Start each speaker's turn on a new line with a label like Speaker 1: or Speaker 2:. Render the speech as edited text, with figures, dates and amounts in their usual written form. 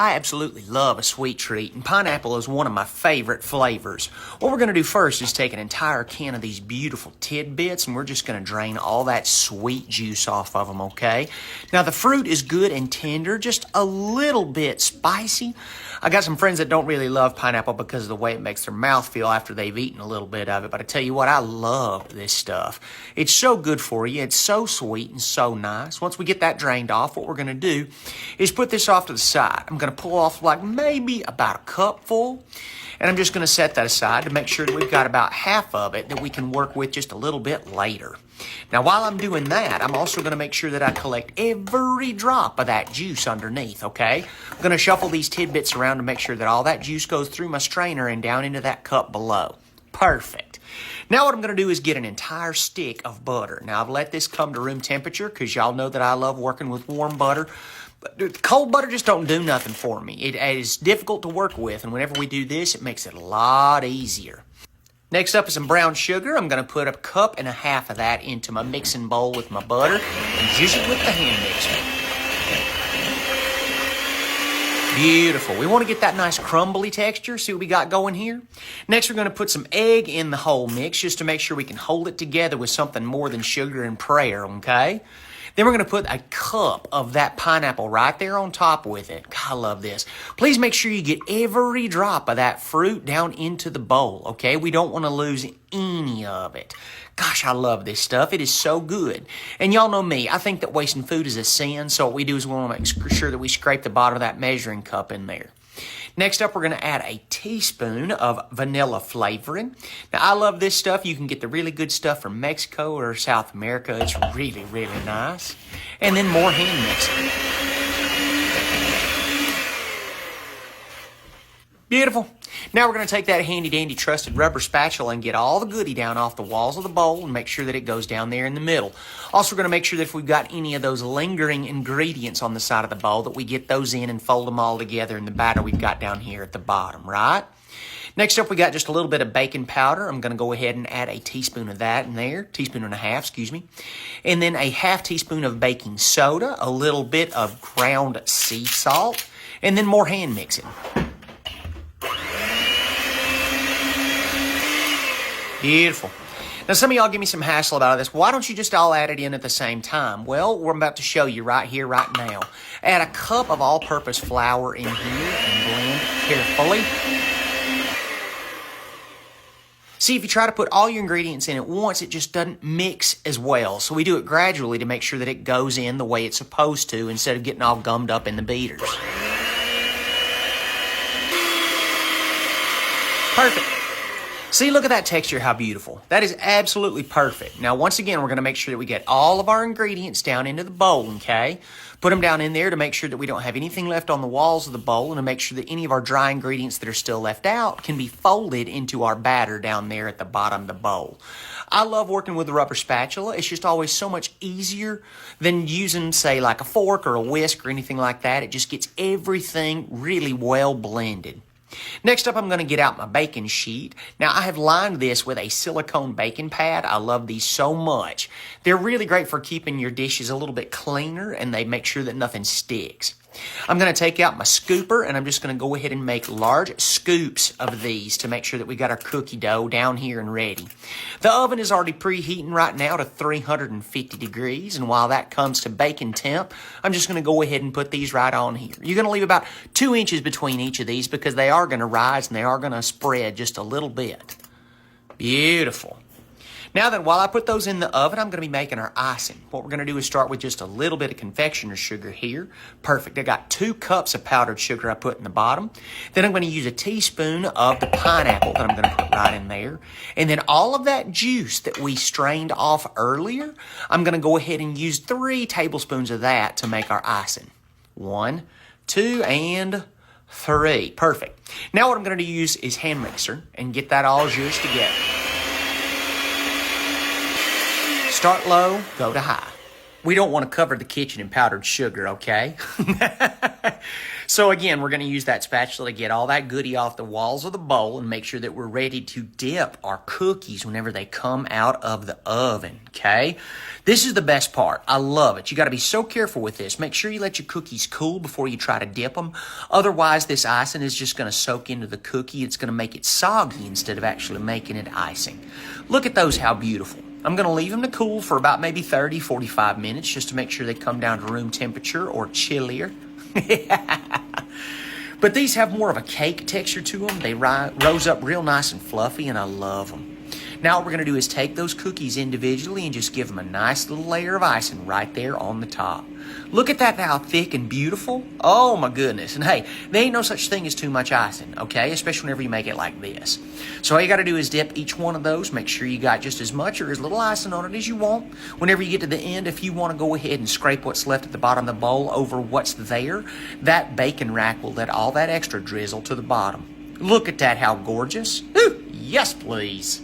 Speaker 1: I absolutely love a sweet treat, and pineapple is one of my favorite flavors. What we're going to do first is take an entire can of these beautiful tidbits, and we're just going to drain all that sweet juice off of them, okay? Now, the fruit is good and tender, just a little bit spicy. I got some friends that don't really love pineapple because of the way it makes their mouth feel after they've eaten a little bit of it, but I tell you what, I love this stuff. It's so good for you. It's so sweet and so nice. Once we get that drained off, what we're going to do is put this off to the side. I'm going to pull off like maybe about a cup full, and I'm just going to set that aside to make sure that we've got about half of it that we can work with just a little bit later. Now, while I'm doing that, I'm also going to make sure that I collect every drop of that juice underneath, okay? I'm going to shuffle these tidbits around to make sure that all that juice goes through my strainer and down into that cup below. Perfect. Now what I'm going to do is get an entire stick of butter. Now, I've let this come to room temperature because y'all know that I love working with warm butter. But cold butter just don't do nothing for me. It is difficult to work with, and whenever we do this, it makes it a lot easier. Next up is some brown sugar. I'm going to put a cup and a half of that into my mixing bowl with my butter and juice it with the hand mixer. Beautiful. We want to get that nice crumbly texture. See what we got going here? Next, we're going to put some egg in the whole mix just to make sure we can hold it together with something more than sugar and prayer, okay? Then we're going to put a cup of that pineapple right there on top with it. God, I love this. Please make sure you get every drop of that fruit down into the bowl, okay? We don't want to lose any of it. Gosh, I love this stuff. It is so good. And y'all know me. I think that wasting food is a sin, so what we do is we want to make sure that we scrape the bottom of that measuring cup in there. Next up, we're going to add a teaspoon of vanilla flavoring. Now, I love this stuff. You can get the really good stuff from Mexico or South America. It's really, really nice. And then more hand mixing. Beautiful. Now we're going to take that handy-dandy trusted rubber spatula and get all the goodie down off the walls of the bowl and make sure that it goes down there in the middle. Also, we're going to make sure that if we've got any of those lingering ingredients on the side of the bowl, that we get those in and fold them all together in the batter we've got down here at the bottom, right? Next up, we got just a little bit of baking powder. I'm going to go ahead and add a teaspoon of that in there, teaspoon and a half, excuse me. And then a half teaspoon of baking soda, a little bit of ground sea salt, and then more hand mixing. Beautiful. Now, some of y'all give me some hassle about this. Why don't you just all add it in at the same time? Well, we're about to show you right here, right now. Add a cup of all-purpose flour in here and blend carefully. See, if you try to put all your ingredients in at once, it just doesn't mix as well. So we do it gradually to make sure that it goes in the way it's supposed to instead of getting all gummed up in the beaters. Perfect. See, look at that texture, how beautiful. That is absolutely perfect. Now, once again, we're going to make sure that we get all of our ingredients down into the bowl, okay? Put them down in there to make sure that we don't have anything left on the walls of the bowl and to make sure that any of our dry ingredients that are still left out can be folded into our batter down there at the bottom of the bowl. I love working with the rubber spatula. It's just always so much easier than using, say, like a fork or a whisk or anything like that. It just gets everything really well blended. Next up, I'm going to get out my baking sheet. Now, I have lined this with a silicone baking pad. I love these so much. They're really great for keeping your dishes a little bit cleaner, and they make sure that nothing sticks. I'm going to take out my scooper, and I'm just going to go ahead and make large scoops of these to make sure that we got our cookie dough down here and ready. The oven is already preheating right now to 350 degrees, and while that comes to baking temp, I'm just going to go ahead and put these right on here. You're going to leave about 2 inches between each of these because they are going to rise and they are going to spread just a little bit. Beautiful. Now then, while I put those in the oven, I'm going to be making our icing. What we're going to do is start with just a little bit of confectioner's sugar here. Perfect. I got 2 cups of powdered sugar I put in the bottom. Then I'm going to use a teaspoon of the pineapple that I'm going to put right in there. And then all of that juice that we strained off earlier, I'm going to go ahead and use 3 tablespoons of that to make our icing. 1, 2, and 3. Perfect. Now what I'm going to use is hand mixer and get that all juiced together. Start low, go to high. We don't want to cover the kitchen in powdered sugar, okay? So again, we're going to use that spatula to get all that goodie off the walls of the bowl and make sure that we're ready to dip our cookies whenever they come out of the oven, okay? This is the best part. I love it. You got to be so careful with this. Make sure you let your cookies cool before you try to dip them. Otherwise, this icing is just going to soak into the cookie. It's going to make it soggy instead of actually making it icing. Look at those, how beautiful. I'm going to leave them to cool for about maybe 30, 45 minutes just to make sure they come down to room temperature or chillier. But these have more of a cake texture to them. They rose up real nice and fluffy, and I love them. Now what we're going to do is take those cookies individually and just give them a nice little layer of icing right there on the top. Look at that, how thick and beautiful. Oh my goodness. And hey, there ain't no such thing as too much icing, okay? Especially whenever you make it like this. So all you got to do is dip each one of those. Make sure you got just as much or as little icing on it as you want. Whenever you get to the end, if you want to go ahead and scrape what's left at the bottom of the bowl over what's there, that bacon rack will let all that extra drizzle to the bottom. Look at that, how gorgeous. Ooh, yes, please.